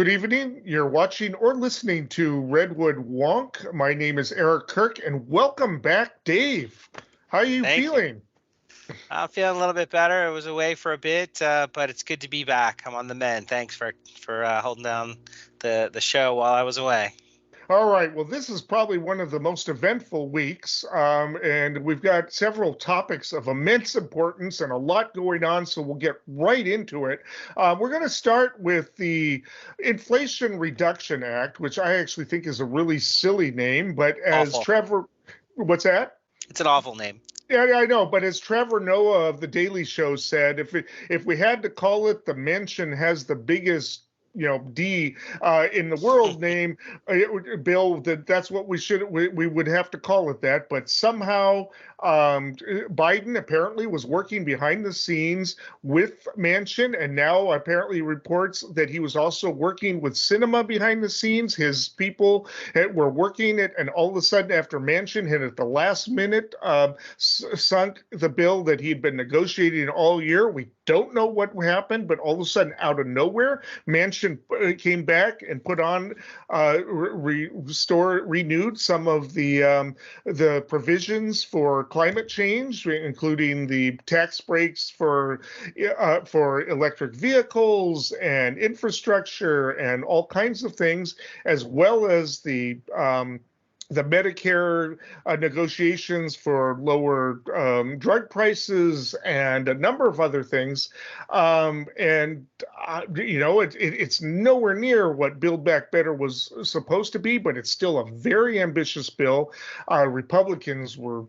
Good evening. You're watching or listening to Redwood Wonk. My name is Eric Kirk, and welcome back, Dave. How are you Thank you. feeling? I'm feeling a little bit better. I was away for a bit, but it's good to be back. I'm on the mend. Thanks for holding down the show while I was away. All right. Well, this is probably one of the most eventful weeks, and we've got several topics of immense importance and a lot going on, so we'll get right into it. We're going to start with the Inflation Reduction Act, which I actually think is a really silly name, but as Awful. Trevor, what's that? It's an awful name. Yeah, I know, but as Trevor Noah of the Daily Show said, if we had to call it the mention has the biggest, D in the world name, Bill, that's what we would have to call it that. But somehow Biden apparently was working behind the scenes with Manchin, and now apparently reports that he was also working with Sinema behind the scenes. His people were working it, and all of a sudden, after Manchin had at the last minute sunk the bill that he'd been negotiating all year, we don't know what happened, but all of a sudden, out of nowhere, Manchin came back and put on renewed some of the provisions for climate change, including the tax breaks for electric vehicles and infrastructure and all kinds of things, as well as the Medicare negotiations for lower drug prices and a number of other things. It's nowhere near what Build Back Better was supposed to be, but it's still a very ambitious bill. Republicans were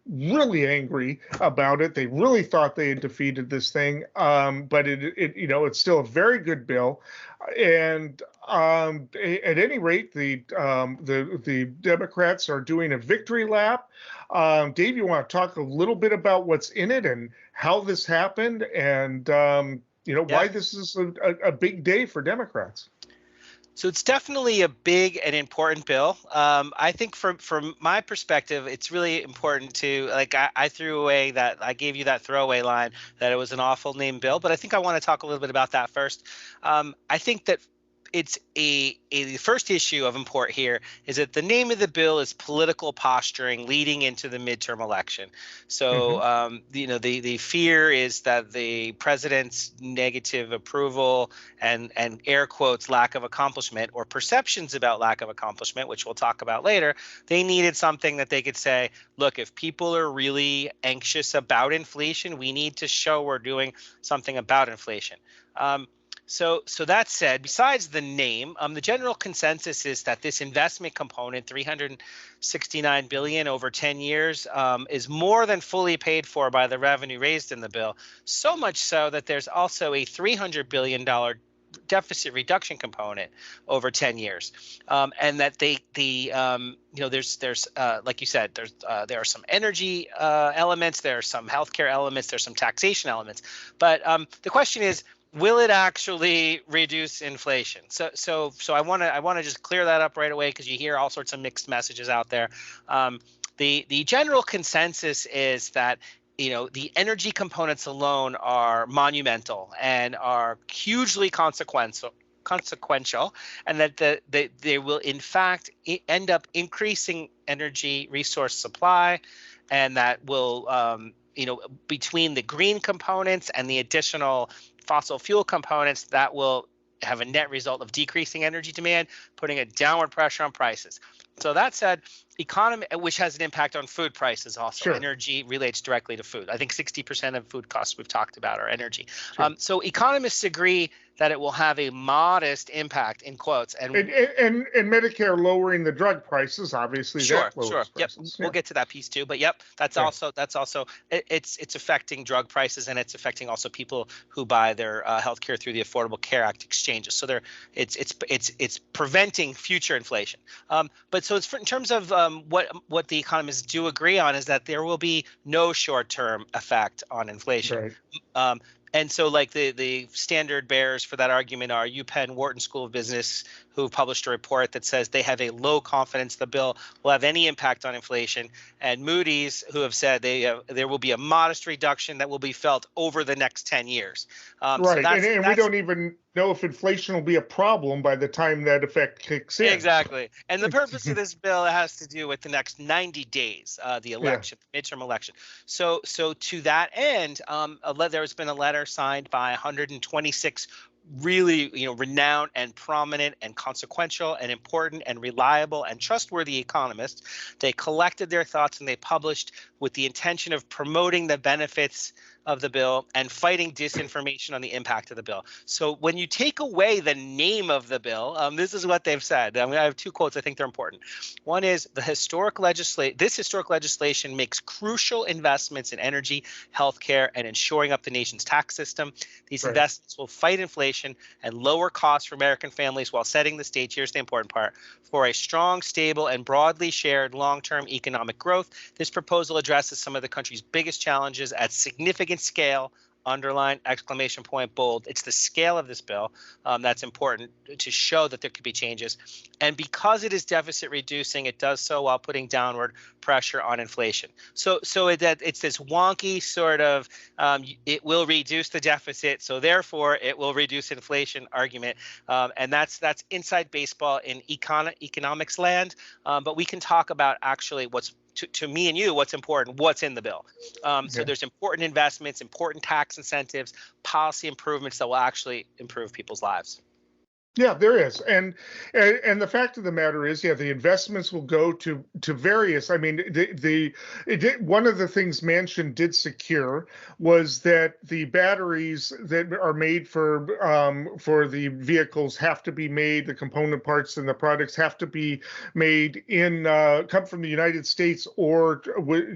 really angry about it. They really thought they had defeated this thing, but it's still a very good bill. And at any rate, the Democrats are doing a victory lap. Dave, you want to talk a little bit about what's in it and how this happened, and why this is a big day for Democrats? So it's definitely a big and important bill. I think from my perspective, it's really important to, I threw away I gave you that throwaway line that it was an awful name bill, but I think I want to talk a little bit about that first. I think that it's the first issue of import here is that the name of the bill is political posturing leading into the midterm election. So, the fear is that the president's negative approval and air quotes lack of accomplishment or perceptions about lack of accomplishment, which we'll talk about later, they needed something that they could say, look, if people are really anxious about inflation, we need to show we're doing something about inflation. So that said, besides the name, the general consensus is that this investment component, $369 billion over 10 years, is more than fully paid for by the revenue raised in the bill. So much so that there's also a $300 billion deficit reduction component over 10 years, and that there's like you said, there are some energy elements, there are some healthcare elements, there's some taxation elements, but the question is, will it actually reduce inflation? So I want to just clear that up right away because you hear all sorts of mixed messages out there. The general consensus is that the energy components alone are monumental and are hugely consequential, and that they will in fact end up increasing energy resource supply, and that will between the green components and the additional fossil fuel components, that will have a net result of decreasing energy demand, putting a downward pressure on prices. So that said, economy, which has an impact on food prices also. Sure. Energy relates directly to food. I think 60% of food costs we've talked about are energy. Sure. So economists agree that it will have a modest impact, in quotes. And Medicare lowering the drug prices, obviously. Sure. Prices. Yep. Yeah. We'll get to that piece too. But yep, that's also it's affecting drug prices, and it's affecting also people who buy their healthcare through the Affordable Care Act exchanges. So it's preventing future inflation. But so it's in terms of what the economists do agree on is that there will be no short-term effect on inflation. Right. And so, like the standard bearers for that argument are UPenn Wharton School of Business who published a report that says they have a low confidence the bill will have any impact on inflation, and Moody's, who have said there will be a modest reduction that will be felt over the next 10 years. Right, and we don't even know if inflation will be a problem by the time that effect kicks in. Exactly. And the purpose of this bill has to do with the next 90 days, the election, midterm election. So to that end, there's been a letter signed by 126 really, renowned and prominent and consequential and important and reliable and trustworthy economists. They collected their thoughts and they published with the intention of promoting the benefits of the bill and fighting disinformation on the impact of the bill. So when you take away the name of the bill, this is what they've said. I have two quotes. I think they're important. One is this historic legislation makes crucial investments in energy, healthcare, and in shoring up the nation's tax system. These investments will fight inflation and lower costs for American families while setting the stage, here's the important part, for a strong, stable, and broadly shared long-term economic growth. This proposal addresses some of the country's biggest challenges at significant scale, underline, exclamation point, bold. It's the scale of this bill that's important to show that there could be changes. And because it is deficit reducing, it does so while putting downward pressure on inflation. So it's this wonky sort of it will reduce the deficit, so therefore it will reduce inflation argument. And that's inside baseball in economics land. But we can talk about actually what's to me and you, what's important, what's in the bill. So there's important investments, important tax incentives, policy improvements that will actually improve people's lives. Yeah, there is, and the fact of the matter is, the investments will go to various. I mean, one of the things Manchin did secure was that the batteries that are made for the vehicles have to be made. The component parts and the products have to be made come from the United States or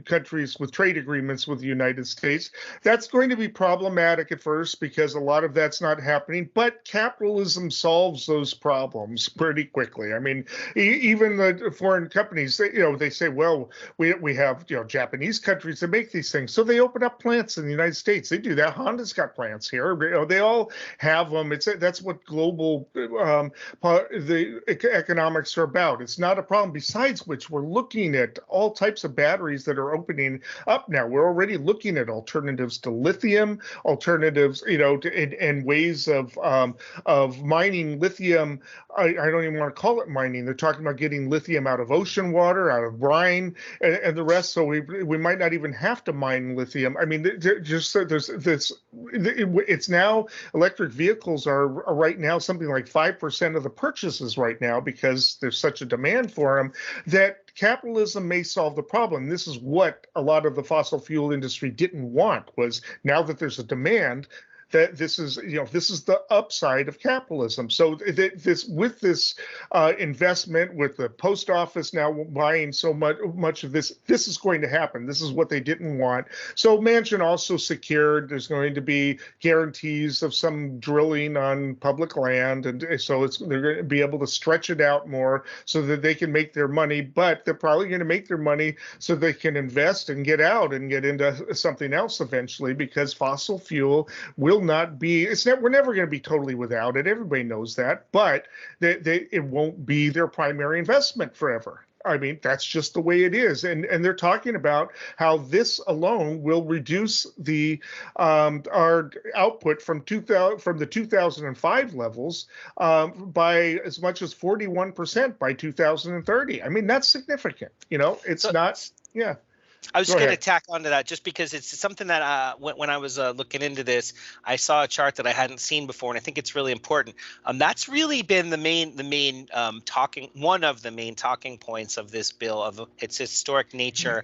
countries with trade agreements with the United States. That's going to be problematic at first because a lot of that's not happening, but capitalism solves those problems pretty quickly. I mean, even the foreign companies, they say, well, we have Japanese countries that make these things, so they open up plants in the United States. They do that. Honda's got plants here. They all have them. That's what global the economics are about. It's not a problem. Besides which, we're looking at all types of batteries that are opening up now. We're already looking at alternatives to lithium, alternatives, and ways of mining lithium. I don't even want to call it mining. They're talking about getting lithium out of ocean water, out of brine, and the rest. So we might not even have to mine lithium. I mean, there's this. It's now electric vehicles are right now something like 5% of the purchases right now because there's such a demand for them that capitalism may solve the problem. This is what a lot of the fossil fuel industry didn't want, was now that there's a demand, that this is the upside of capitalism. So this investment with the post office now buying so much of this is going to happen. This is what they didn't want. So Manchin also secured there's going to be guarantees of some drilling on public land, and so they're going to be able to stretch it out more so that they can make their money. But they're probably going to make their money so they can invest and get out and get into something else eventually, because fossil fuel will not be, we're never going to be totally without it. Everybody knows that, but it won't be their primary investment forever. I mean, that's just the way it is. And they're talking about how this alone will reduce our output from the 2005 levels by as much as 41% by 2030. I mean, that's significant. It's not. Yeah. I was going to tack onto that just because it's something that when I was looking into this, I saw a chart that I hadn't seen before, and I think it's really important. That's really been one of the main talking points of this bill, of its historic nature.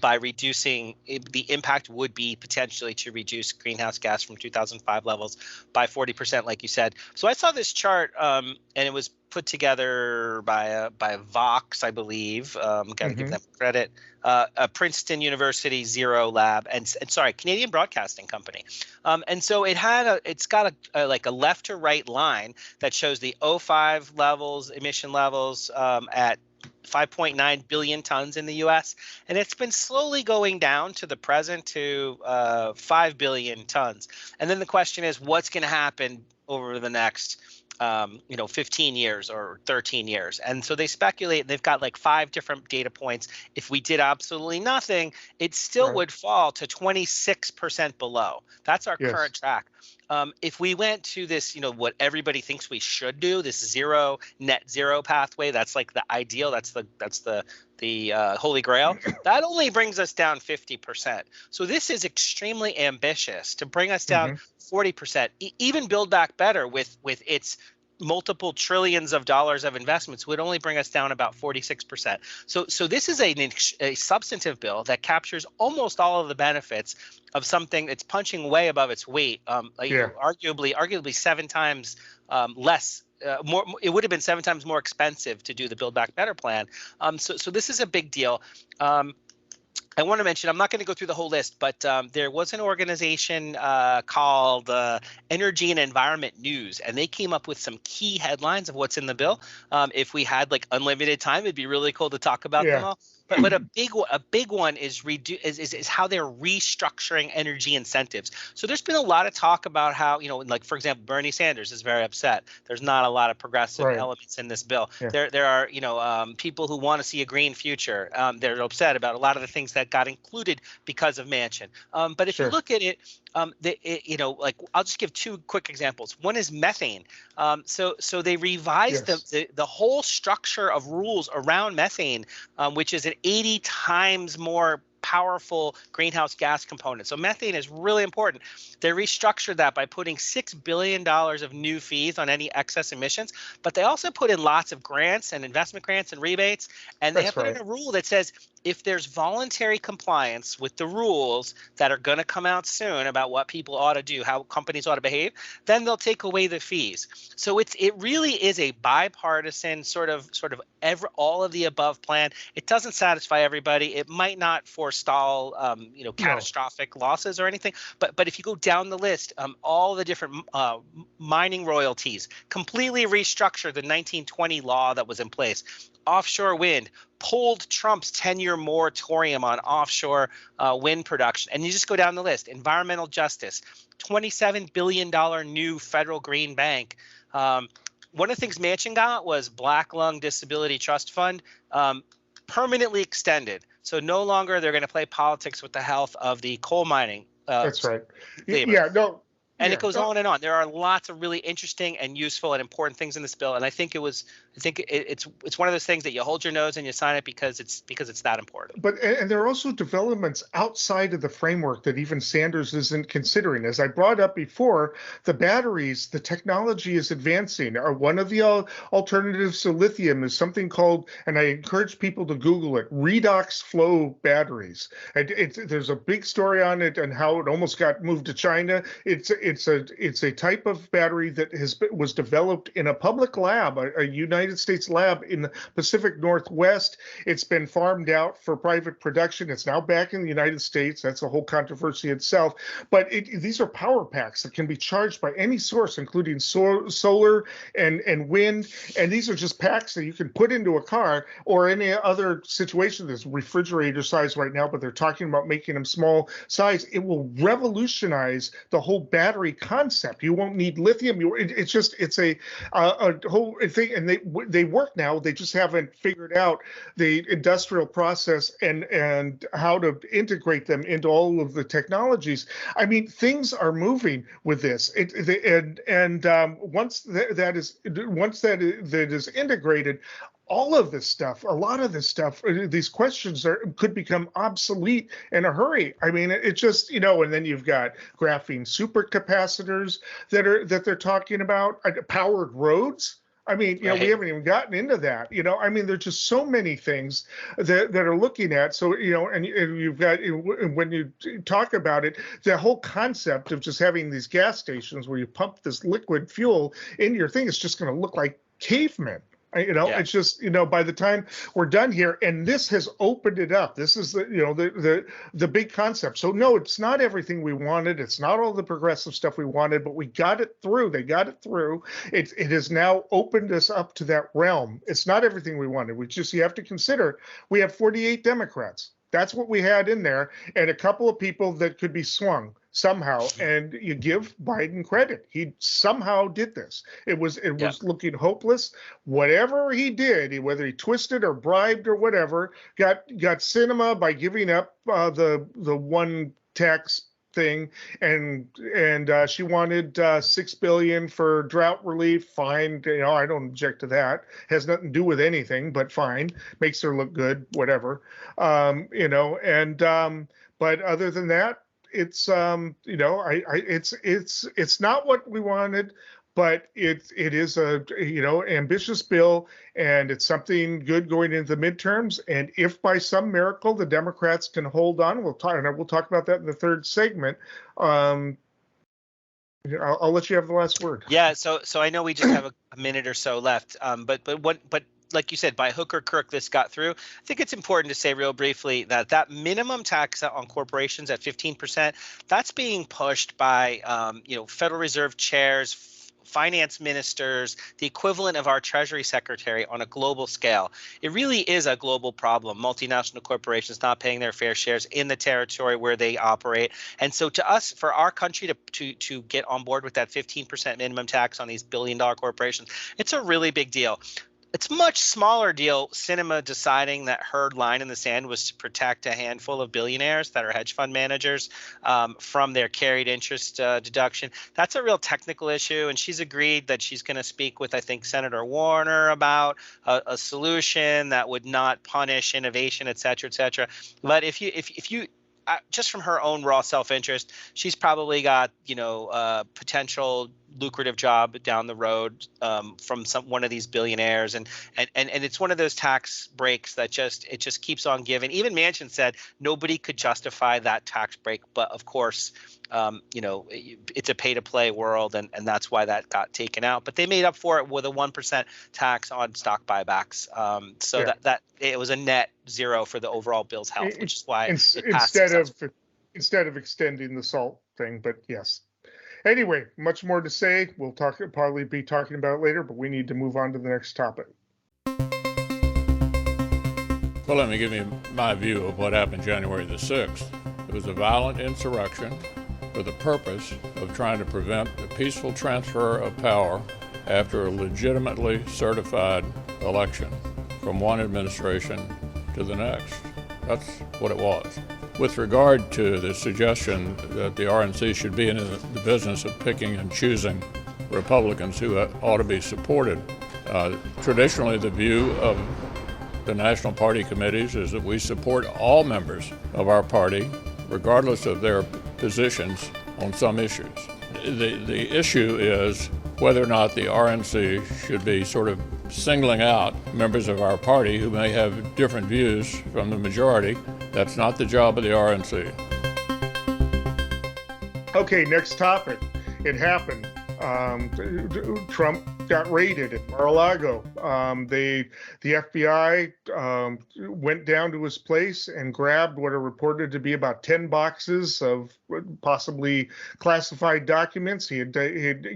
By reducing, the impact would be potentially to reduce greenhouse gas from 2005 levels by 40%, like you said. So I saw this chart, and it was put together by Vox, I believe. Got to give them credit. A Princeton University Zero Lab, and Canadian Broadcasting Company. And so it's got a left to right line that shows the 2005 levels, emission levels at 5.9 billion tons in the U.S. And it's been slowly going down to the present to 5 billion tons. And then the question is, what's going to happen over the next 15 years or 13 years. And so they speculate, they've got like 5 different data points. If we did absolutely nothing, it still would fall to 26% below. That's our current track. If we went to this, what everybody thinks we should do, this net zero pathway, that's like the ideal, that's the holy grail, that only brings us down 50%. So this is extremely ambitious to bring us down 40%. Even Build Back Better with its multiple trillions of dollars of investments would only bring us down about 46%. So this is a substantive bill that captures almost all of the benefits of something that's punching way above its weight. Arguably 7 times less. More, it would have been 7 times more expensive to do the Build Back Better plan. So this is a big deal. I want to mention, I'm not going to go through the whole list, but there was an organization called Energy and Environment News, and they came up with some key headlines of what's in the bill. If we had like unlimited time, it'd be really cool to talk about them all. But a big one is how they're restructuring energy incentives. So there's been a lot of talk about how, like for example, Bernie Sanders is very upset. There's not a lot of progressive elements in this bill. There are people who want to see a green future. They're upset about a lot of the things that got included because of Manchin. But if you look at it, like I'll just give 2 quick examples. One is methane. So they revised the whole structure of rules around methane, which is an 80 times more powerful greenhouse gas component. So methane is really important. They restructured that by putting $6 billion of new fees on any excess emissions, but they also put in lots of grants and investment grants and rebates. And they have put in a rule that says if there's voluntary compliance with the rules that are going to come out soon about what people ought to do, how companies ought to behave, then they'll take away the fees. So it really is a bipartisan sort of all of the above plan. It doesn't satisfy everybody. It might not forestall catastrophic losses or anything. But if you go down the list, all the different mining royalties, completely restructure the 1920 law that was in place. Offshore wind, pulled Trump's 10-year moratorium on offshore wind production. And you just go down the list. Environmental justice, $27 billion new federal green bank. One of the things Manchin got was Black Lung Disability Trust Fund, permanently extended. So no longer they're going to play politics with the health of the coal mining. That's right. Labor. Yeah, no. And it goes on and on. There are lots of really interesting and useful and important things in this bill, and I think it's one of those things that you hold your nose and you sign it because it's that important. But and there are also developments outside of the framework that even Sanders isn't considering. As I brought up before, the batteries, the technology is advancing. One of the alternatives to lithium is something called, and I encourage people to Google it, Redox flow batteries. There's a big story on it and how it almost got moved to China. It's a type of battery that was developed in a public lab, a United States lab in the Pacific Northwest. It's been farmed out for private production. It's now back in the United States. That's a whole controversy itself. But these are power packs that can be charged by any source, including solar and wind. And these are just packs that you can put into a car or any other situation that's refrigerator size right now, but they're talking about making them small size. It will revolutionize the whole battery concept. You won't need lithium. It's a whole thing, and they work now. They just haven't figured out the industrial process and how to integrate them into all of the technologies. I mean, things are moving with this. Once that is integrated, all of this stuff, a lot of this stuff, these questions could become obsolete in a hurry. I mean, it just, and then you've got graphene supercapacitors that they're talking about, powered roads. I mean, we haven't even gotten into that. I mean, there's just so many things that are looking at. So, and you've got, when you talk about it, the whole concept of just having these gas stations where you pump this liquid fuel into your thing is just going to look like cavemen. It's just, by the time we're done here, and this has opened it up. This is the big concept. So no, it's not everything we wanted. It's not all the progressive stuff we wanted, but we got it through. They got it through. It has now opened us up to that realm. It's not everything we wanted. You have to consider we have 48 Democrats. That's what we had in there, and a couple of people that could be swung. somehow, and you give Biden credit. He somehow did this. It was looking hopeless. Whatever he did, whether he twisted or bribed or whatever, got cinema by giving up the one tax thing, and she wanted $6 billion for drought relief. Fine, I don't object to that. Has nothing to do with anything, but fine, makes her look good, whatever. But other than that, it's it's not what we wanted, but it is a ambitious bill, and it's something good going into the midterms. And if by some miracle the Democrats can hold on, we'll talk about that in the third segment. I'll let you have the last word. Yeah. So I know we just have a minute or so left. But like you said, by hook or crook, this got through. I think it's important to say real briefly that minimum tax on corporations at 15%, that's being pushed by Federal Reserve chairs, finance ministers, the equivalent of our Treasury Secretary on a global scale. It really is a global problem. Multinational corporations not paying their fair shares in the territory where they operate. And so to us, for our country to get on board with that 15% minimum tax on these billion-dollar corporations, it's a really big deal. It's a much smaller deal, Sinema deciding that her line in the sand was to protect a handful of billionaires that are hedge fund managers from their carried interest deduction. That's a real technical issue, and she's agreed that she's going to speak with, I think, Senator Warner about a solution that would not punish innovation, et cetera, et cetera. But if you just from her own raw self-interest, she's probably got potential lucrative job down the road from one of these billionaires, and it's one of those tax breaks that just keeps on giving. Even Manchin said nobody could justify that tax break, but of course it's a pay-to-play world, and that's why that got taken out. But they made up for it with a 1% tax on stock buybacks, that it was a net zero for the overall bill's health, which is why instead of extending the SALT thing. But yes. Anyway, much more to say. We'll probably be talking about it later, but we need to move on to the next topic. Well, let me give you my view of what happened January the 6th. It was a violent insurrection for the purpose of trying to prevent the peaceful transfer of power after a legitimately certified election from one administration to the next. That's what it was. With regard to the suggestion that the RNC should be in the business of picking and choosing Republicans who ought to be supported, traditionally the view of the National Party committees is that we support all members of our party, regardless of their positions on some issues. The issue is whether or not the RNC should be sort of singling out members of our party who may have different views from the majority. That's not the job of the RNC. Okay, next topic. It happened. Trump got raided at Mar-a-Lago. The FBI went down to his place and grabbed what are reported to be about 10 boxes of possibly classified documents. He had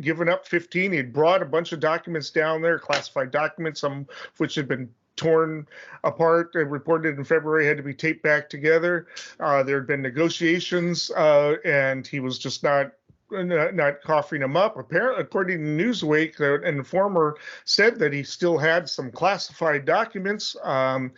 given up 15. He had brought a bunch of documents down there, classified documents, some of which had been torn apart. They reported in February had to be taped back together. There had been negotiations, and he was just not coughing him up. Apparently, according to Newsweek, an informer said that he still had some classified documents. I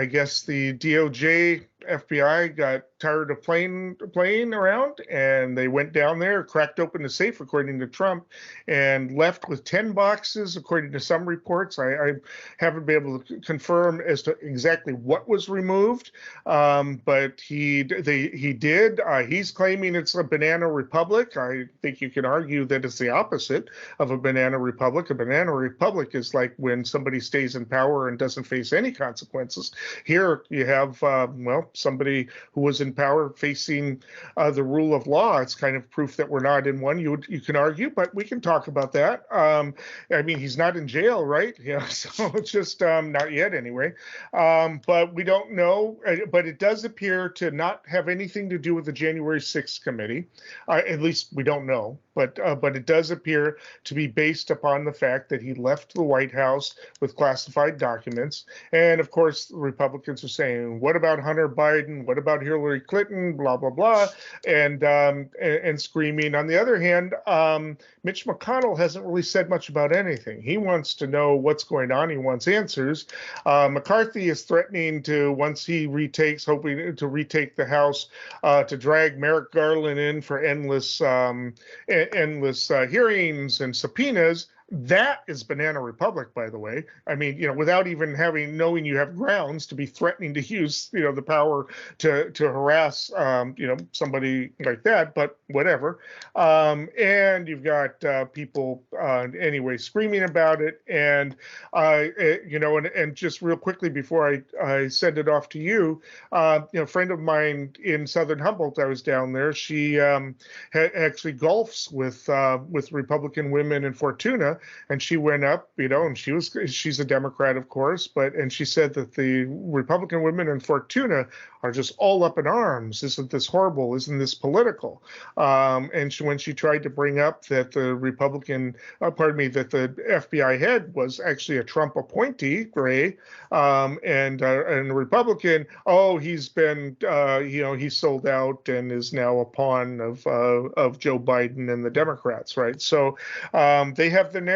guess the DOJ, FBI got tired of playing around, and they went down there, cracked open the safe, according to Trump, and left with 10 boxes, according to some reports. I haven't been able to confirm as to exactly what was removed, but he did. He's claiming it's a banana republic. I think you can argue that it's the opposite of a banana republic. A banana republic is like when somebody stays in power and doesn't face any consequences. Here you have, somebody who was in power facing the rule of law. It's kind of proof that we're not in one. You can argue, but we can talk about that. I mean, he's not in jail, right? Yeah, so it's just not yet anyway. But we don't know. But it does appear to not have anything to do with the January 6th committee. At least we don't know. but it does appear to be based upon the fact that he left the White House with classified documents. And of course, the Republicans are saying, "What about Hunter Biden? What about Hillary Clinton? Blah blah blah," and screaming. On the other hand, Mitch McConnell hasn't really said much about anything. He wants to know what's going on. He wants answers. McCarthy is threatening to, once he retakes, hoping to retake the House, to drag Merrick Garland in for endless hearings and subpoenas. That is banana republic, by the way. I mean, without even knowing you have grounds to be threatening to use, the power to harass, somebody like that, but whatever. And you've got people anyway screaming about it. And, and just real quickly before I send it off to you, a friend of mine in Southern Humboldt, I was down there. She actually golfs with Republican women in Fortuna. And she went up, and she's a Democrat, of course, and she said that the Republican women in Fortuna are just all up in arms. Isn't this horrible? Isn't this political? And when she tried to bring up that the that the FBI head was actually a Trump appointee, Gray, and a Republican, he's been, he's sold out and is now a pawn of Joe Biden and the Democrats, right? So they have the narrative.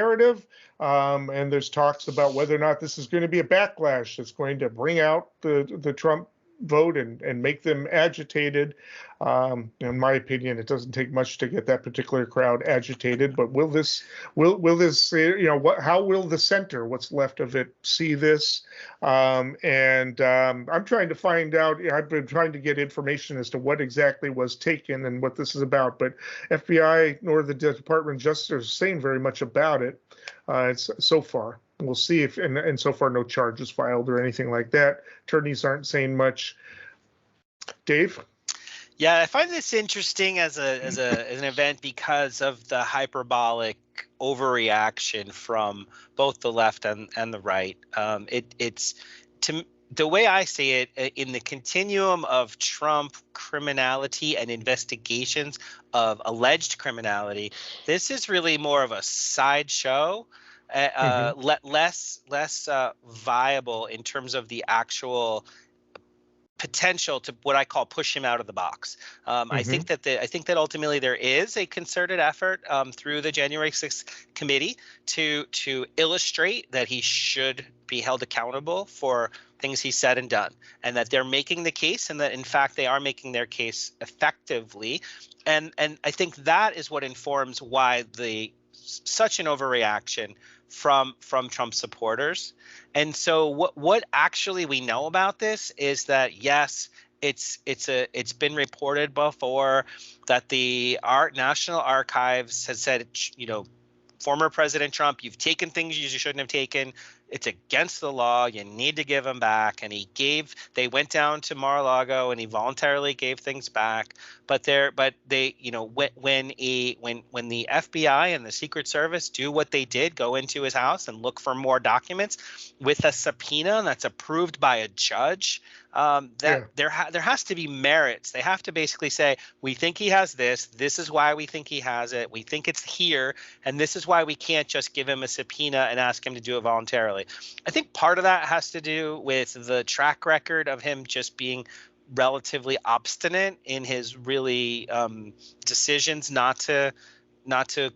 And there's talks about whether or not this is going to be a backlash that's going to bring out the Trump vote and make them agitated. In my opinion, it doesn't take much to get that particular crowd agitated. But will this, how will the center, what's left of it, see this? I'm trying to find out. I've been trying to get information as to what exactly was taken and what this is about. But FBI nor the Department of Justice are saying very much about it. It's so far. We'll see if, and so far, no charges filed or anything like that. Attorneys aren't saying much. Dave? Yeah, I find this interesting as an event because of the hyperbolic overreaction from both the left and the right. The way I see it, in the continuum of Trump criminality and investigations of alleged criminality, this is really more of a sideshow. Less viable in terms of the actual potential to what I call push him out of the box. I think that ultimately there is a concerted effort through the January 6th committee to illustrate that he should be held accountable for things he said and done, and that they're making the case, and that in fact they are making their case effectively. And I think that is what informs why such an overreaction from Trump supporters. And so what actually we know about this is that, yes, it's been reported before that the National Archives has said, former President Trump, you've taken things you shouldn't have taken. It's against the law. You need to give them back. And they went down to Mar-a-Lago and he voluntarily gave things back. But when the FBI and the Secret Service do what they did, go into his house and look for more documents with a subpoena that's approved by a judge, there has to be merits. They have to basically say, we think he has this. This is why we think he has it. We think it's here. And this is why we can't just give him a subpoena and ask him to do it voluntarily. I think part of that has to do with the track record of him just being relatively obstinate in his really decisions not to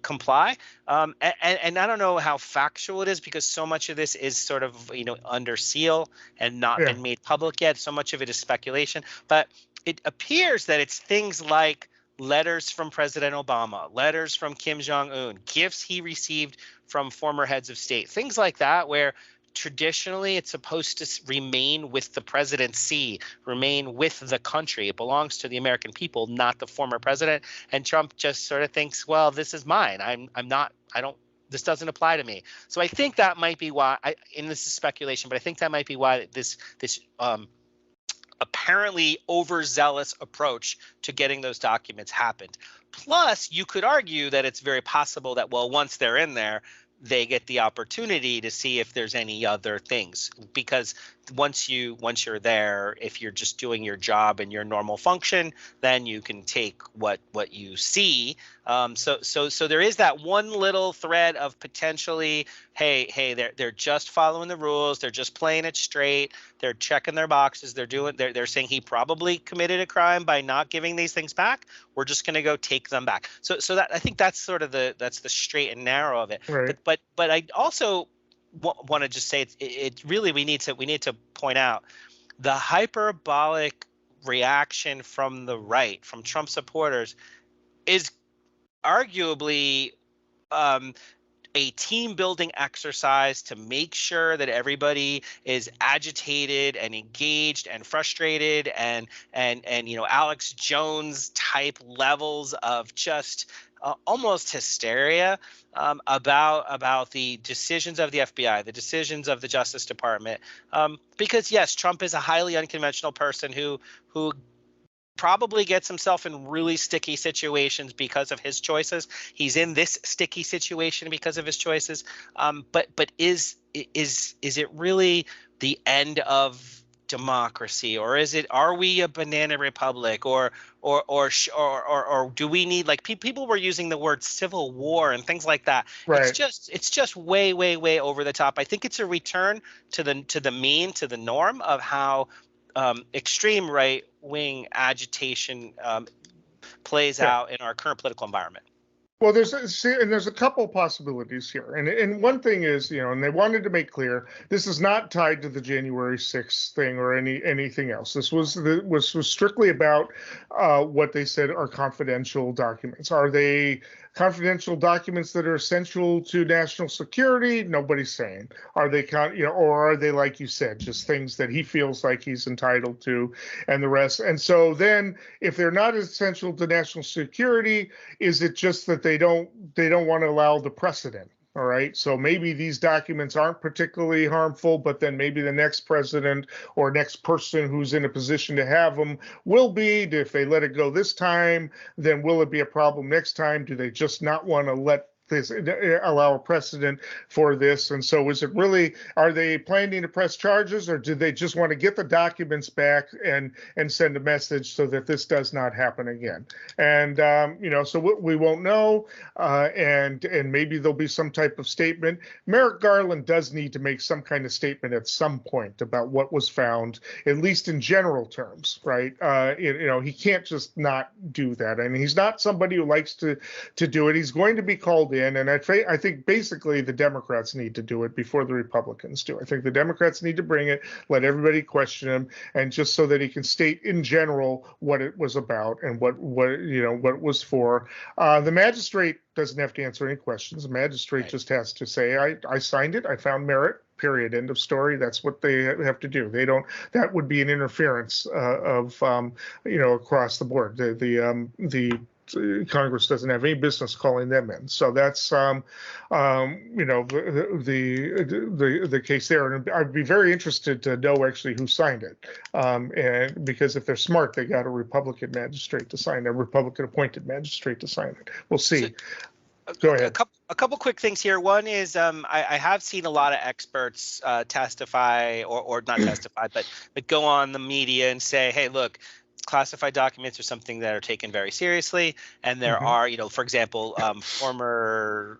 comply. And I don't know how factual it is, because so much of this is sort of, under seal and not been made public yet. So much of it is speculation, but it appears that it's things like letters from President Obama, letters from Kim Jong-un, gifts he received from former heads of state, things like that, where traditionally it's supposed to remain with the presidency, remain with the country. It belongs to the American people, not the former president. And Trump just sort of thinks, well, this is mine. This doesn't apply to me. So I think that might be why, and this is speculation, but I think that might be why this apparently overzealous approach to getting those documents happened. Plus, you could argue that it's very possible that, well, once they're in there, they get the opportunity to see if there's any other things, because once you're there, if you're just doing your job and your normal function, then you can take what you see. So there is that one little thread of potentially, hey, they're just following the rules, they're just playing it straight, they're checking their boxes, they're saying he probably committed a crime by not giving these things back. We're just going to go take them back. So that, I think that's sort of the straight and narrow of it. Right. But I also want to just say it really we need to point out the hyperbolic reaction from the right, from Trump supporters, is arguably a team building exercise to make sure that everybody is agitated and engaged and frustrated and Alex Jones type levels of just almost hysteria about the decisions of the FBI, the decisions of the Justice Department, because yes, Trump is a highly unconventional person who probably gets himself in really sticky situations because of his choices. He's in this sticky situation because of his choices. But is it really the end of democracy, or are we a banana republic, or do we need, like, people were using the word civil war and things like that. Right. It's just way over the top. I think it's a return to the mean, to the norm of how extreme right-wing agitation plays out in our current political environment. Well, there's a couple possibilities here, and one thing is, and they wanted to make clear this is not tied to the January 6th thing or anything else. This was strictly about what they said are confidential documents. Are they confidential documents that are essential to national security? Nobody's saying. Are they or are they, like you said, just things that he feels like he's entitled to, and the rest? And so then, if they're not essential to national security, is it just that they don't want to allow the precedent? All right. So maybe these documents aren't particularly harmful, but then maybe the next president or next person who's in a position to have them will be. If they let it go this time, then will it be a problem next time? Do they just not want to allow a precedent for this? And so is it really, are they planning to press charges, or do they just want to get the documents back and send a message so that this does not happen again? And so we won't know, and maybe there'll be some type of statement. Merrick Garland does need to make some kind of statement at some point about what was found, at least in general terms, right? He can't just not do that. I mean, he's not somebody who likes to do it. He's going to be called in, and I think basically the Democrats need to do it before the Republicans do. I think the Democrats need to bring it, let everybody question him, and just so that he can state in general what it was about and what it was for. The magistrate doesn't have to answer any questions. The magistrate just has to say, I signed it, I found merit, period, end of story. That's what they have to do. That would be an interference of across the board. The Congress doesn't have any business calling them in. So that's the case there. And I'd be very interested to know actually who signed it. And because if they're smart, they got a Republican magistrate to sign it, a Republican appointed magistrate to sign it. We'll see. Go ahead. A couple quick things here. One is I have seen a lot of experts testify or not testify, but go on the media and say, hey, look, classified documents are something that are taken very seriously, and there are, for example, former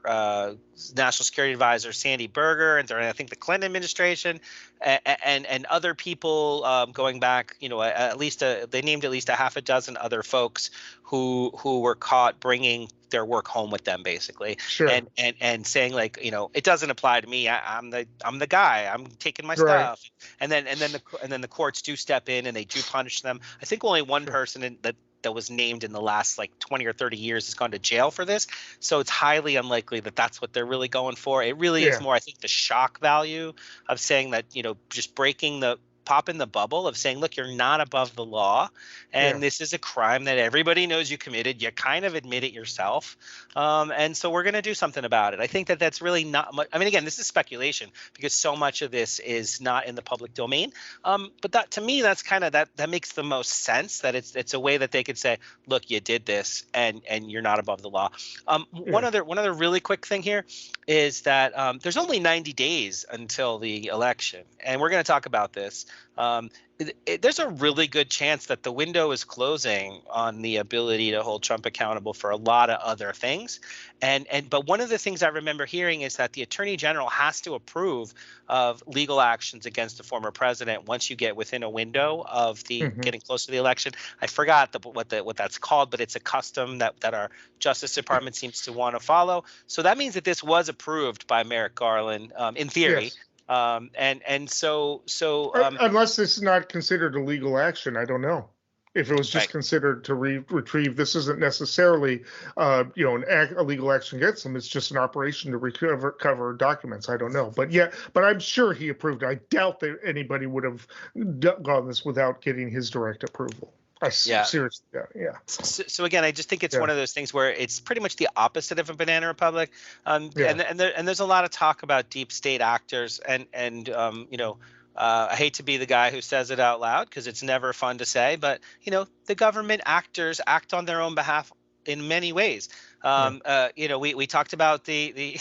National Security Advisor Sandy Berger, and I think the Clinton administration, and other people going back, at least they named at least a half a dozen other folks who were caught bringing their work home with them, basically, sure. and saying, like, it doesn't apply to me. I'm the guy. I'm taking my stuff, and then the courts do step in and they do punish them. I think only one person that was named in the last like 20 or 30 years has gone to jail for this. So it's highly unlikely that that's what they're really going for. It really is more, I think, the shock value of saying that, just breaking the pop in the bubble of saying, look, you're not above the law, and this is a crime that everybody knows you committed. You kind of admit it yourself, and so we're going to do something about it. I think that that's really not much. I mean, again, this is speculation because so much of this is not in the public domain. But that, to me, that's kind of that makes the most sense. That it's a way that they could say, look, you did this, and you're not above the law. One other really quick thing here is that there's only 90 days until the election, and we're going to talk about this. There's a really good chance that the window is closing on the ability to hold Trump accountable for a lot of other things. But one of the things I remember hearing is that the Attorney General has to approve of legal actions against the former president once you get within a window of the getting close to the election. I forgot what that's called, but it's a custom that our Justice Department seems to want to follow. So that means that this was approved by Merrick Garland in theory. Yes. Unless this is not considered a legal action, I don't know. If it was just considered to retrieve, this isn't necessarily, a legal action against him. It's just an operation to recover documents. I don't know, but I'm sure he approved. I doubt that anybody would have gone this without getting his direct approval. Seriously, yeah. So again, I just think it's one of those things where it's pretty much the opposite of a banana republic. And there's a lot of talk about deep state actors, and I hate to be the guy who says it out loud because it's never fun to say, but the government actors act on their own behalf in many ways. We talked about we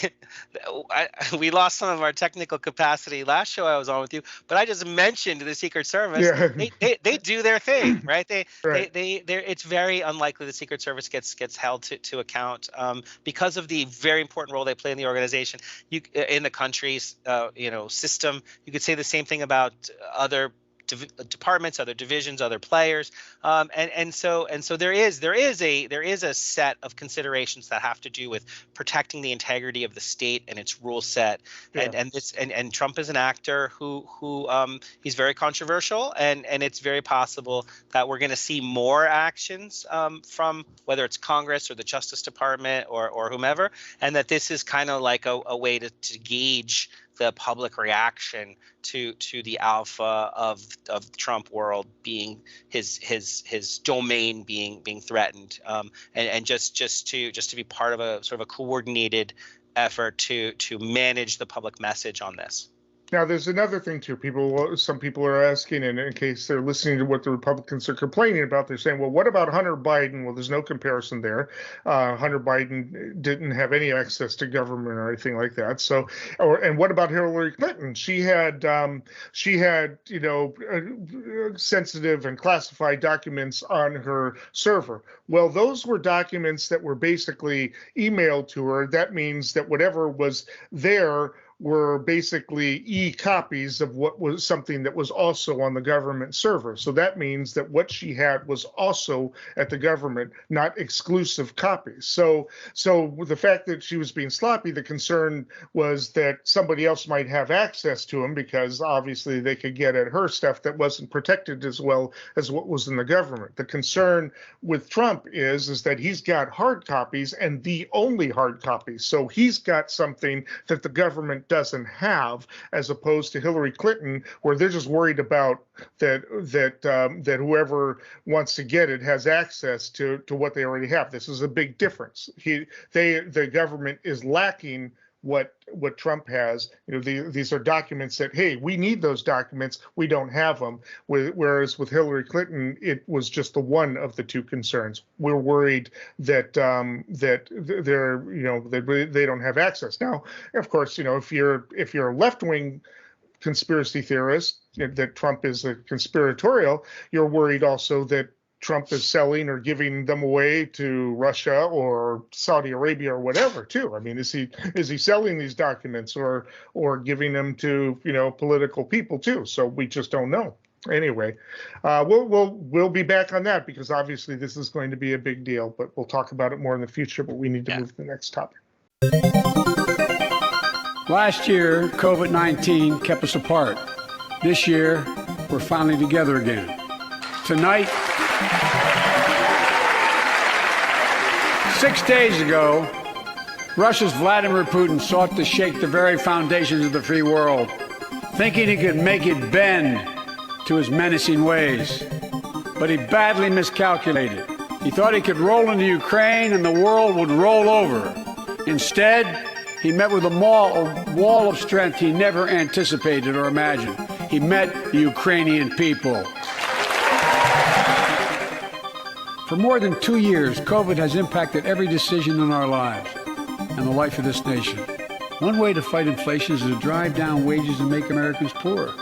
lost some of our technical capacity last show I was on with you, but I just mentioned the Secret Service. Yeah. They do their thing, right? It's very unlikely the Secret Service gets held to account because of the very important role they play in the organization. In the country's system. You could say the same thing about other departments, other divisions, other players, and so there is a set of considerations that have to do with protecting the integrity of the state and its rule set, and Trump is an actor who he's very controversial, and it's very possible that we're going to see more actions from whether it's Congress or the Justice Department or whomever, and that this is kind of like a way to gauge the public reaction to the alpha of Trump world being his domain being threatened, and just to be part of a sort of a coordinated effort to manage the public message on this. Now, there's another thing too. Some people are asking, and in case they're listening to what the Republicans are complaining about, they're saying, well, what about Hunter Biden? Well, there's no comparison there. Hunter Biden didn't have any access to government or anything like that. So, and what about Hillary Clinton? She had sensitive and classified documents on her server. Well, those were documents that were basically emailed to her. That means that whatever was there were basically e-copies of what was something that was also on the government server. So that means that what she had was also at the government, not exclusive copies. So the fact that she was being sloppy, the concern was that somebody else might have access to them because obviously they could get at her stuff that wasn't protected as well as what was in the government. The concern with Trump is that he's got hard copies and the only hard copies. So he's got something that the government doesn't have, as opposed to Hillary Clinton, where they're just worried about that whoever wants to get it has access to what they already have. This is a big difference. The government is lacking what Trump has. These are documents that, hey, we need those documents. We don't have them. Whereas with Hillary Clinton, it was just the one of the two concerns. We're worried that they don't have access. Now, of course, if you're a left-wing conspiracy theorist, that Trump is a conspiratorial, you're worried also that Trump is selling or giving them away to Russia or Saudi Arabia or whatever too. I mean, is he selling these documents or giving them to political people too? So we just don't know. Anyway, we'll be back on that because obviously this is going to be a big deal. But we'll talk about it more in the future. But we need to move to the next topic. Last year, COVID-19 kept us apart. This year, we're finally together again. Tonight, 6 days ago, Russia's Vladimir Putin sought to shake the very foundations of the free world, thinking he could make it bend to his menacing ways. But he badly miscalculated. He thought he could roll into Ukraine and the world would roll over. Instead, he met with a wall of strength he never anticipated or imagined. He met the Ukrainian people. For more than 2 years, COVID has impacted every decision in our lives and the life of this nation. One way to fight inflation is to drive down wages and make Americans poorer.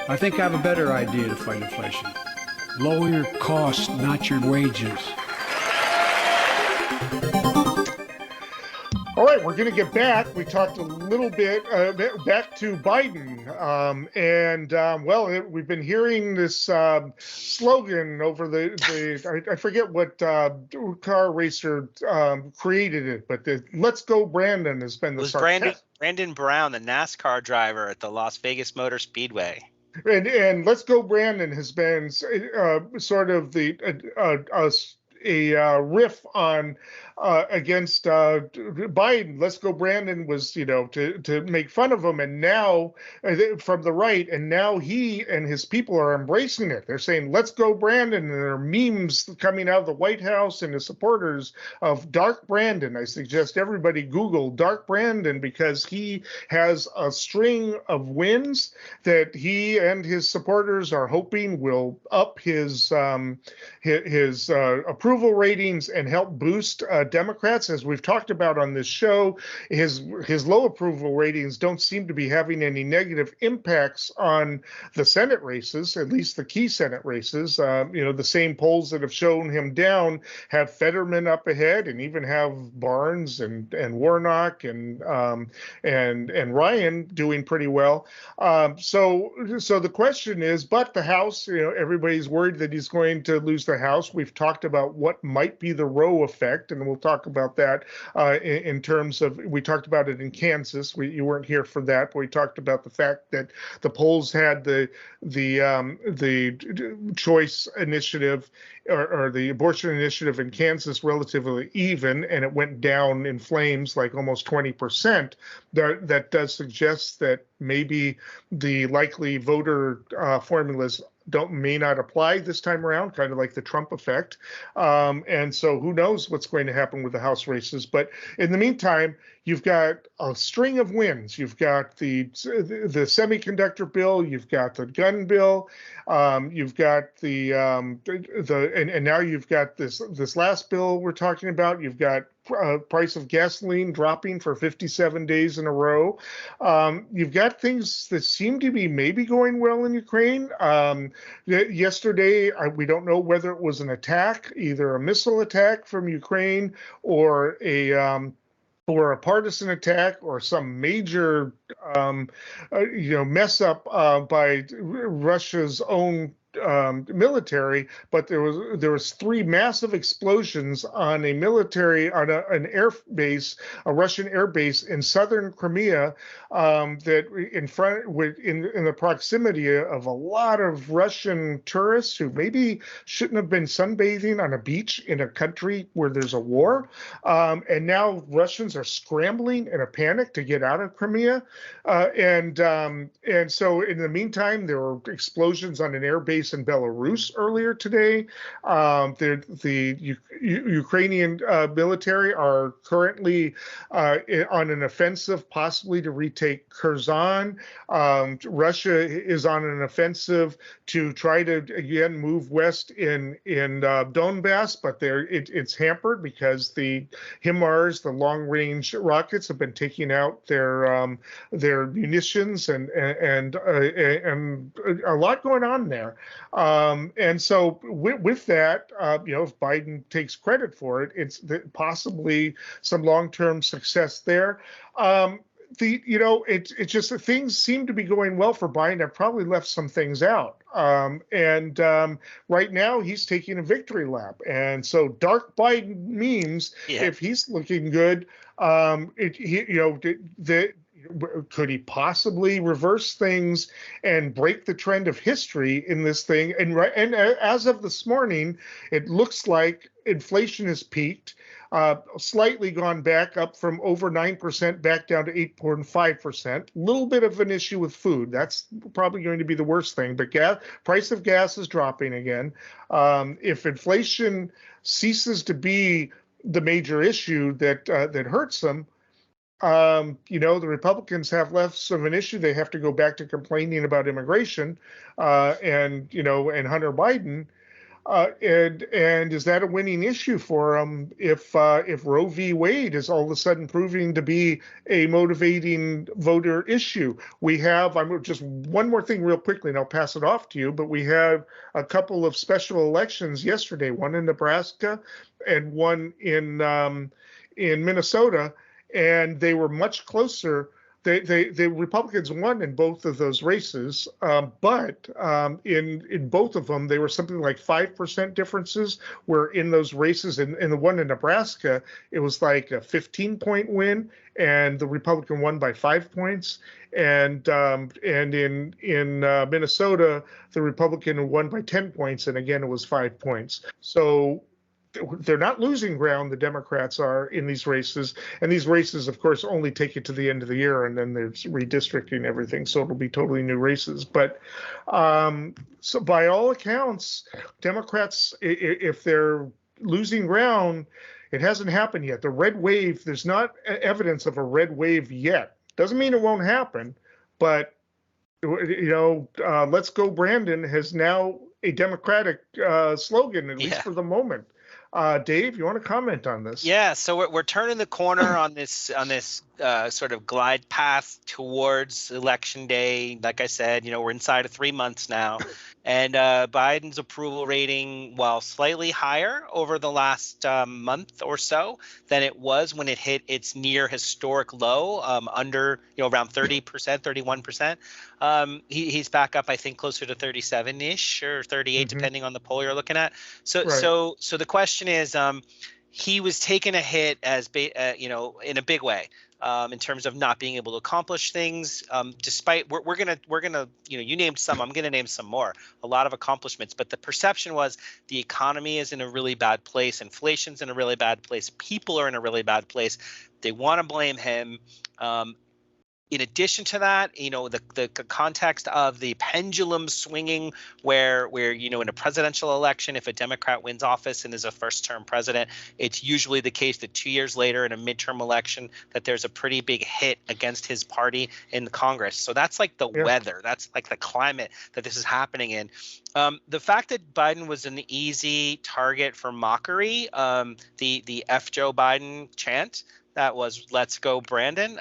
I think I have a better idea to fight inflation. Lower your costs, not your wages. All right, we're going to get back. We talked a little bit back to Biden. We've been hearing this slogan over I forget what car racer created it, but the "Let's Go Brandon" has been the Brandon Brown, the NASCAR driver at the Las Vegas Motor Speedway. And "Let's Go Brandon" has been sort of a riff on against Biden. "Let's Go Brandon" was, to make fun of him, and now from the right, and now he and his people are embracing it. They're saying "Let's Go Brandon," and there are memes coming out of the White House and the supporters of Dark Brandon. I suggest everybody Google Dark Brandon, because he has a string of wins that he and his supporters are hoping will up his approval ratings and help boost Democrats. As we've talked about on this show, his low approval ratings don't seem to be having any negative impacts on the Senate races, at least the key Senate races. The same polls that have shown him down have Fetterman up ahead, and even have Barnes and Warnock and Ryan doing pretty well. So the question is, but the House, everybody's worried that he's going to lose the House. We've talked about what might be the Roe effect, and we'll talk about that in terms of, we talked about it in Kansas. You weren't here for that, but we talked about the fact that the polls had the choice initiative or the abortion initiative in Kansas relatively even, and it went down in flames like almost 20%. That does suggest that maybe the likely voter formulas may not apply this time around, kind of like the Trump effect. And so who knows what's going to happen with the House races. But in the meantime, you've got a string of wins. You've got the semiconductor bill, you've got the gun bill, you've got and now you've got this last bill we're talking about. You've got price of gasoline dropping for 57 days in a row. You've got things that seem to be maybe going well in Ukraine. Yesterday, we don't know whether it was an attack, either a missile attack from Ukraine or a partisan attack or some major, mess up by Russia's own military, but there was 3 massive explosions on an air base, a Russian air base in southern Crimea, that in the proximity of a lot of Russian tourists who maybe shouldn't have been sunbathing on a beach in a country where there's a war, and now Russians are scrambling in a panic to get out of Crimea, and so in the meantime there were explosions on an air base in Belarus earlier today. The Ukrainian military are currently on an offensive, possibly to retake Kherson. Russia is on an offensive to try to again move west in Donbass, but it's hampered because the HIMARS, the long-range rockets, have been taking out their munitions and a lot going on there. And so with that, if Biden takes credit for it, it's possibly some long-term success there. It's just that things seem to be going well for Biden. I've probably left some things out. Right now he's taking a victory lap. And so Dark Biden means if he's looking good, could he possibly reverse things and break the trend of history in this thing? And as of this morning, it looks like inflation has peaked, slightly gone back up from over 9% back down to 8.5%. A little bit of an issue with food. That's probably going to be the worst thing. But price of gas is dropping again. If inflation ceases to be the major issue that hurts them, the Republicans have less of an issue. They have to go back to complaining about immigration, and Hunter Biden. And is that a winning issue for them if Roe v. Wade is all of a sudden proving to be a motivating voter issue? I'm just one more thing real quickly, and I'll pass it off to you. But we have a couple of special elections yesterday, one in Nebraska and one in Minnesota, and they were much closer. The Republicans won in both of those races, but in both of them, they were something like 5% differences, where in those races, in the one in Nebraska, it was like a 15-point win, and the Republican won by 5 points. And in Minnesota, the Republican won by 10 points, and again, it was 5 points. So they're not losing ground, the Democrats are, in these races. And these races, of course, only take you to the end of the year, and then there's redistricting everything. So it'll be totally new races. But so by all accounts, Democrats, if they're losing ground, it hasn't happened yet. The red wave, there's not evidence of a red wave yet. Doesn't mean it won't happen, but let's go Brandon has now a Democratic slogan, at least for the moment. Dave, you want to comment on this? Yeah, so we're turning the corner on this sort of glide path towards Election Day. Like I said, we're inside of 3 months now, and Biden's approval rating, while slightly higher over the last month or so than it was when it hit its near historic low, under around 30%, 31%. He's back up, I think, closer to 37-ish or 38, depending on the poll you're looking at. So the question is, he was taking a hit in a big way, in terms of not being able to accomplish things. Despite we're gonna you named some, I'm gonna name some more. A lot of accomplishments, but the perception was the economy is in a really bad place, inflation's in a really bad place, people are in a really bad place. They want to blame him. In addition to that, the context of the pendulum swinging where in a presidential election, if a Democrat wins office and is a first-term president, it's usually the case that 2 years later in a midterm election that there's a pretty big hit against his party in the Congress. So that's like the weather. That's like the climate that this is happening in. The fact that Biden was an easy target for mockery, the F Joe Biden chant, that was "Let's go Brandon."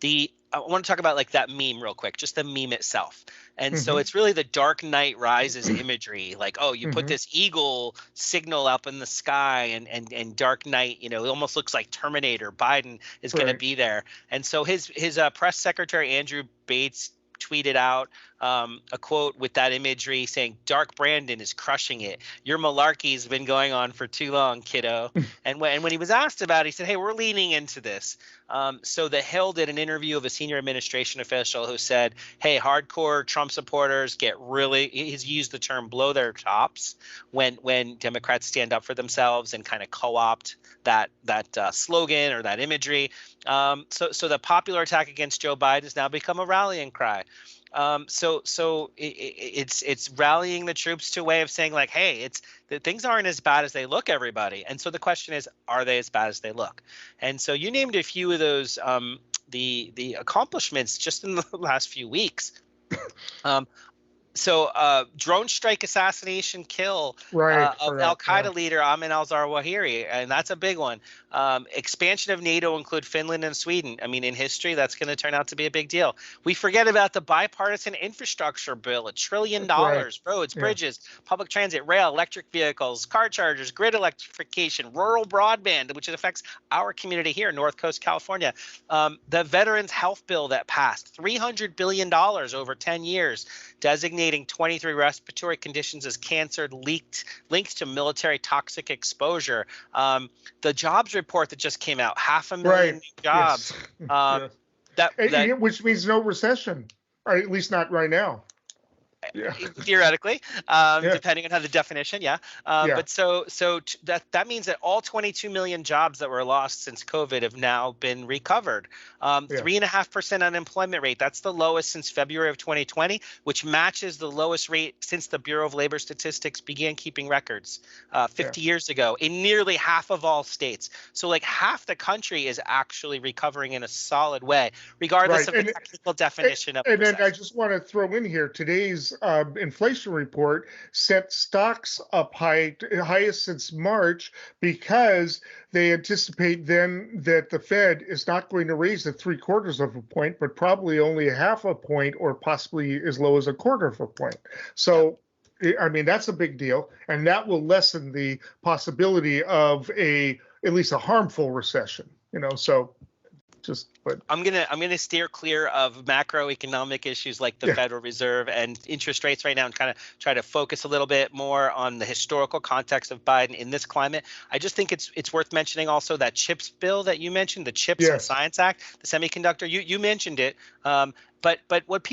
I want to talk about like that meme real quick, just the meme itself. And so it's really the Dark Knight Rises imagery, like, oh, you put this eagle signal up in the sky and Dark Knight, it almost looks like Terminator. Biden is going to be there. And so his press secretary, Andrew Bates, tweeted out a quote with that imagery saying, "Dark Brandon is crushing it. Your malarkey's been going on for too long, kiddo." And when he was asked about it, he said, "Hey, we're leaning into this." So the Hill did an interview of a senior administration official who said, "Hey, hardcore Trump supporters he's used the term blow their tops when Democrats stand up for themselves and kind of co-opt that slogan or that imagery." So the popular attack against Joe Biden has now become a rallying cry. So it's rallying the troops to a way of saying like, hey, things aren't as bad as they look, everybody. And so the question is, are they as bad as they look? And so you named a few of those, the accomplishments just in the last few weeks. So drone strike assassination kill of Al-Qaeda leader Ayman al-Zawahiri, and that's a big one. Expansion of NATO include Finland and Sweden. I mean, in history, that's going to turn out to be a big deal. We forget about the bipartisan infrastructure bill, $1 trillion, roads, bridges, public transit, rail, electric vehicles, car chargers, grid electrification, rural broadband, which affects our community here in North Coast California. The Veterans Health Bill that passed, $300 billion over 10 years, designating 23 respiratory conditions as cancer linked to military toxic exposure. The jobs report that just came out, 500,000 new jobs. which means no recession, or at least not right now. Yeah. Theoretically, Yeah. depending on how the definition, yeah. Yeah. But that means that all 22 million jobs that were lost since COVID have now been recovered. 3.5% unemployment rate. That's the lowest since February of 2020, which matches the lowest rate since the Bureau of Labor Statistics began keeping records 50 years ago in nearly half of all states. So like half the country is actually recovering in a solid way, regardless of the technical definition of recession. And I just want to throw in here, today's inflation report set stocks up highest since March, because they anticipate then that the Fed is not going to raise it 0.75 of a point, but probably only 0.5 point, or possibly as low as 1/4 of a point. So, I mean, that's a big deal, and that will lessen the possibility of at least a harmful recession. So. But I'm gonna steer clear of macroeconomic issues like the Federal Reserve and interest rates right now, and kind of try to focus a little bit more on the historical context of Biden in this climate. I just think it's worth mentioning also that CHIPS bill that you mentioned, the CHIPS and Science Act, the semiconductor. You mentioned it. But what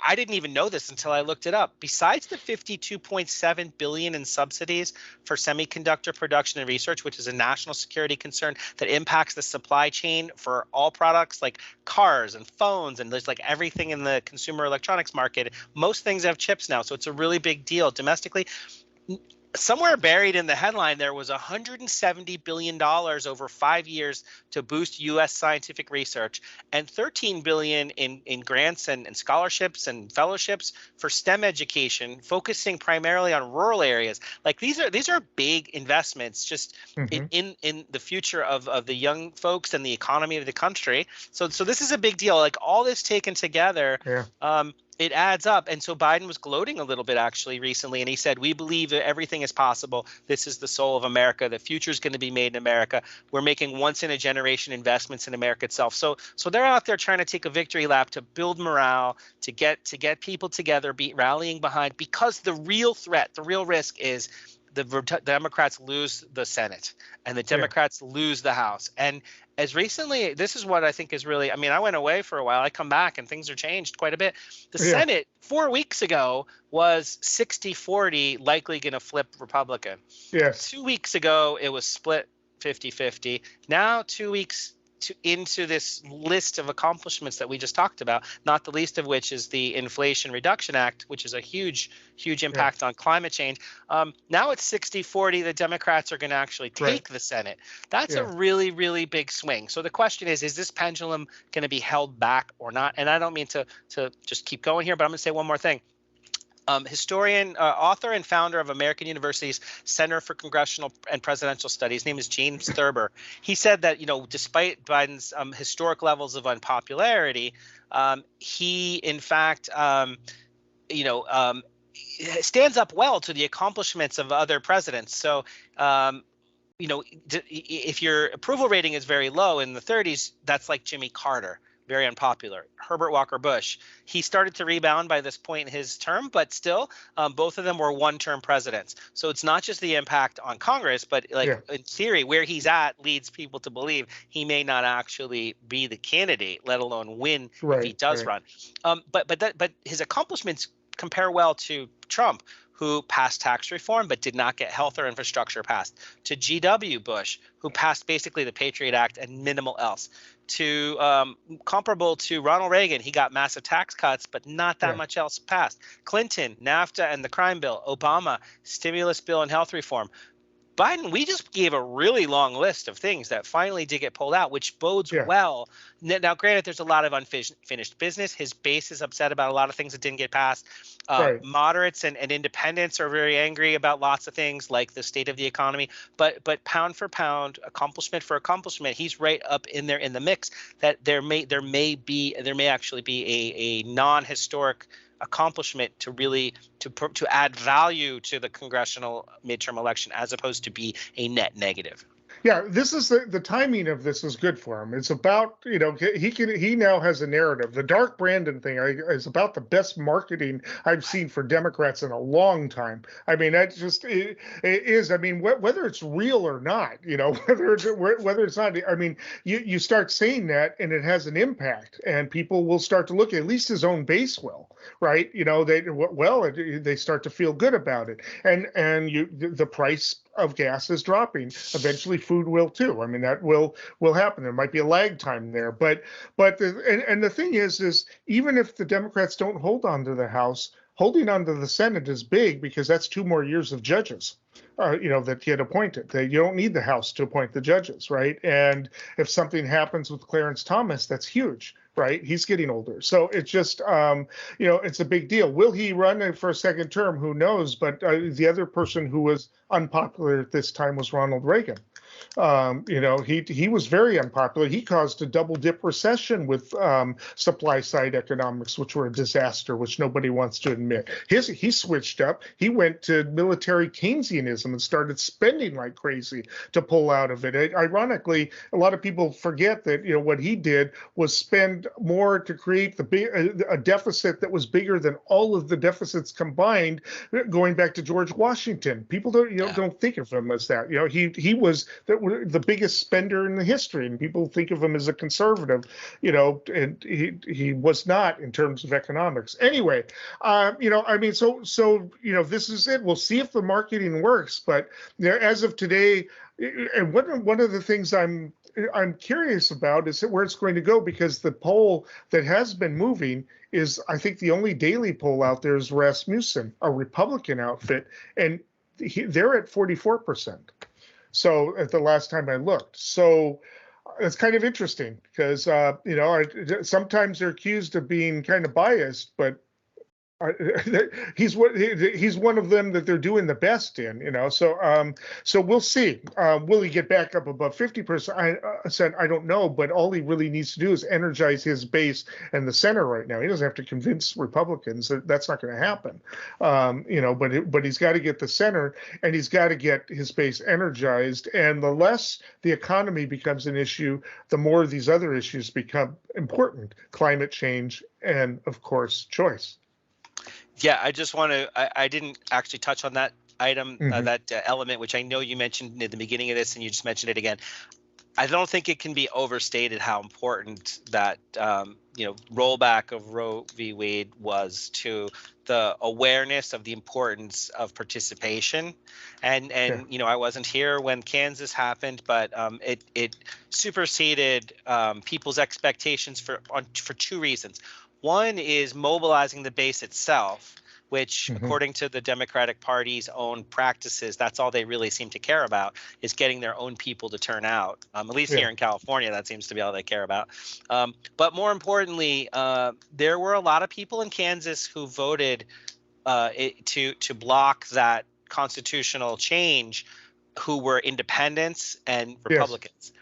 I didn't even know this until I looked it up. Besides the $52.7 billion in subsidies for semiconductor production and research, which is a national security concern that impacts the supply chain for all products like cars and phones, and there's like everything in the consumer electronics market. Most things have chips now, so it's a really big deal domestically. Somewhere buried in the headline, there was $170 billion over 5 years to boost U.S. scientific research, and $13 billion in grants and scholarships and fellowships for STEM education, focusing primarily on rural areas. Like these are big investments just in the future of the young folks and the economy of the country. So this is a big deal. Like all this taken together. It adds up. And so Biden was gloating a little bit actually recently, and he said, we believe that everything is possible. This is the soul of America. The future is going to be made in America. We're making once in a generation investments in America itself. So they're out there trying to take a victory lap to build morale, to get people together, rallying behind, because the real threat, the real risk is the Democrats lose the Senate and the Democrats lose the House. And as recently, this is what I think is really, I mean, I went away for a while. I come back and things are changed quite a bit. The Senate 4 weeks ago was 60-40, likely going to flip Republican. 2 weeks ago, it was split 50-50. Now 2 weeks into this list of accomplishments that we just talked about, not the least of which is the Inflation Reduction Act, which is a huge impact on climate change. Now it's 60-40. The Democrats are going to actually take the Senate. That's a really, really big swing. So the question is this pendulum going to be held back or not? And I don't mean to just keep going here, but I'm going to say one more thing. Historian, author, and founder of American University's Center for Congressional and Presidential Studies. His name is James Thurber. He said that, despite Biden's historic levels of unpopularity, he in fact, stands up well to the accomplishments of other presidents. So, if your approval rating is very low in the 30s, that's like Jimmy Carter. Very unpopular. Herbert Walker Bush. He started to rebound by this point in his term, but still, both of them were one-term presidents. So it's not just the impact on Congress, but in theory, where he's at leads people to believe he may not actually be the candidate, let alone win if he does run. But his accomplishments compare well to Trump, who passed tax reform but did not get health or infrastructure passed, to G.W. Bush, who passed basically the Patriot Act and minimal else, to comparable to Ronald Reagan. He got massive tax cuts, but not that much else passed. Clinton, NAFTA and the crime bill. Obama, stimulus bill and health reform. Biden, we just gave a really long list of things that finally did get pulled out, which bodes well. Now, granted, there's a lot of unfinished business. His base is upset about a lot of things that didn't get passed. Moderates and independents are very angry about lots of things like the state of the economy. But pound for pound, accomplishment for accomplishment, he's right up in there in the mix. That there may actually be a non-historic accomplishment to really to add value to the congressional midterm election, as opposed to be a net negative. Yeah, this is the timing of this is good for him. It's about, he now has a narrative. The Dark Brandon thing is about the best marketing I've seen for Democrats in a long time. I mean, that just it is. I mean, whether it's real or not, whether it's not. I mean, you start saying that, and it has an impact, and people will start to look. At least his own base will, right? They start to feel good about it, and the price of gas is dropping. Eventually food will too. I mean, that will happen. There might be a lag time there, but the thing is even if the Democrats don't hold on to the House, holding on to the Senate is big, because that's 2 more years of judges that get appointed. You don't need the House to appoint the judges, right? And if something happens with Clarence Thomas, that's huge, right? He's getting older. So it's just, it's a big deal. Will he run for a second term? Who knows? But the other person who was unpopular at this time was Ronald Reagan. He was very unpopular. He caused a double dip recession with supply side economics, which were a disaster, which nobody wants to admit. He switched up. He went to military Keynesianism and started spending like crazy to pull out of it. Ironically, a lot of people forget that what he did was spend more to create a deficit that was bigger than all of the deficits combined, going back to George Washington. People don't think of him as that. He was the biggest spender in the history, and people think of him as a conservative, and he was not in terms of economics. Anyway, this is it. We'll see if the marketing works, but as of today, and one of the things I'm curious about is where it's going to go, because the poll that has been moving is, I think the only daily poll out there is Rasmussen, a Republican outfit, and they're at 44%. So at the last time I looked, so it's kind of interesting because sometimes they're accused of being kind of biased, but he's one of them that they're doing the best in, So we'll see. Will he get back up above 50%? I don't know, but all he really needs to do is energize his base and the center right now. He doesn't have to convince Republicans that that's not going to happen, But he's got to get the center, and he's got to get his base energized. And the less the economy becomes an issue, the more these other issues become important: climate change and, of course, choice. Yeah, I just want to. I didn't actually touch on that item, that element, which I know you mentioned at the beginning of this, and you just mentioned it again. I don't think it can be overstated how important that rollback of Roe v. Wade was to the awareness of the importance of participation. And I wasn't here when Kansas happened, but it superseded people's expectations for 2 reasons. One is mobilizing the base itself, which, according to the Democratic Party's own practices, that's all they really seem to care about, is getting their own people to turn out. At least here in California, that seems to be all they care about. But more importantly, there were a lot of people in Kansas who voted to block that constitutional change, who were independents and Republicans.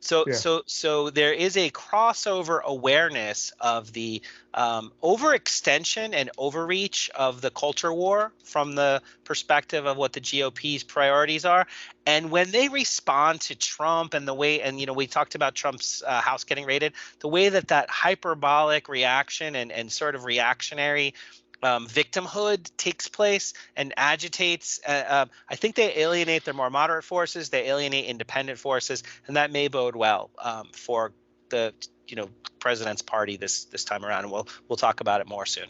Yes. So there is a crossover awareness of the overextension and overreach of the culture war from the perspective of what the GOP's priorities are. And when they respond to Trump and the way, and we talked about Trump's house getting raided, the way that hyperbolic reaction and sort of reactionary victimhood takes place and agitates. I think they alienate their more moderate forces. They alienate independent forces, and that may bode well for the president's party this time around. And we'll talk about it more soon.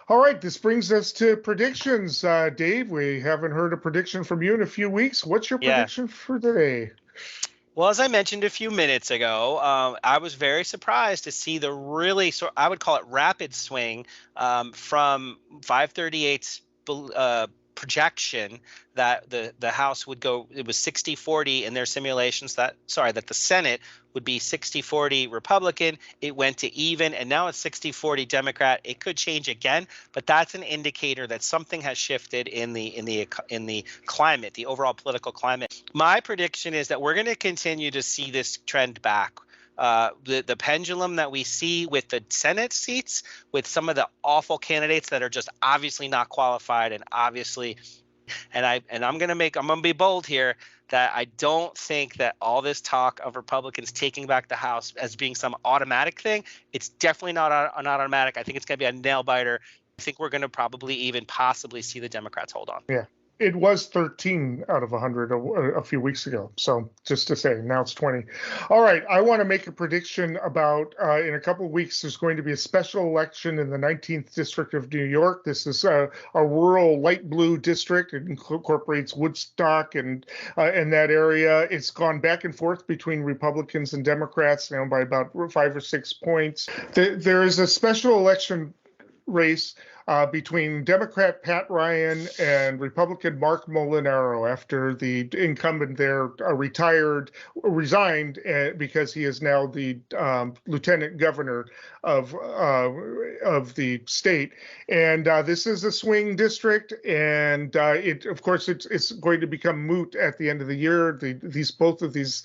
All right, this brings us to predictions. Dave, we haven't heard a prediction from you in a few weeks. What's your prediction for today? Well, as I mentioned a few minutes ago, I was very surprised to see the really, I would call it rapid swing from 538's projection that the House would go, it was 60-40 in their simulations, that the Senate would be 60-40 Republican. It went to even, and now it's 60-40 Democrat. It could change again, but that's an indicator that something has shifted in the climate, the overall political climate. My prediction is that we're going to continue to see this trend back. The pendulum that we see with the Senate seats, with some of the awful candidates that are just obviously not qualified, and obviously, I'm going to be bold here, that I don't think that all this talk of Republicans taking back the House as being some automatic thing. It's definitely not automatic. I think it's going to be a nail biter. I think we're going to probably even possibly see the Democrats hold on. Yeah. It was 13 out of 100 a few weeks ago. So just to say, now it's 20. All right. I want to make a prediction about in a couple of weeks, there's going to be a special election in the 19th District of New York. This is a rural light blue district. It incorporates Woodstock and that area. It's gone back and forth between Republicans and Democrats now by about 5 or 6 points. There is a special election race between Democrat Pat Ryan and Republican Mark Molinaro after the incumbent there resigned because he is now the lieutenant governor of the state. And this is a swing district, and of course it's going to become moot at the end of the year. Both of these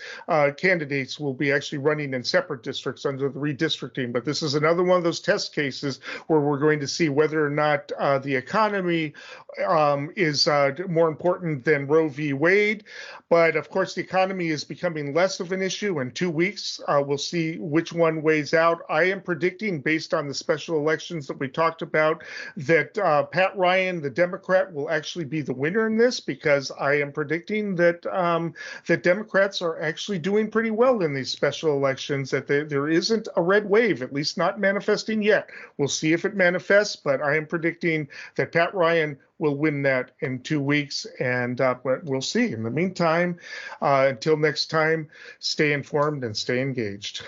candidates will be actually running in separate districts under the redistricting. But this is another one of those test cases where we're going to see whether or not the economy is more important than Roe v. Wade. But of course, the economy is becoming less of an issue. In 2 weeks, we'll see which one weighs out. I am predicting, based on the special elections that we talked about, that Pat Ryan, the Democrat, will actually be the winner in this, because I am predicting that that Democrats are actually doing pretty well in these special elections, that there isn't a red wave, at least not manifesting yet. We'll see if it manifests, but I am predicting that Pat Ryan will win that in 2 weeks, and but we'll see. In the meantime, until next time, stay informed and stay engaged.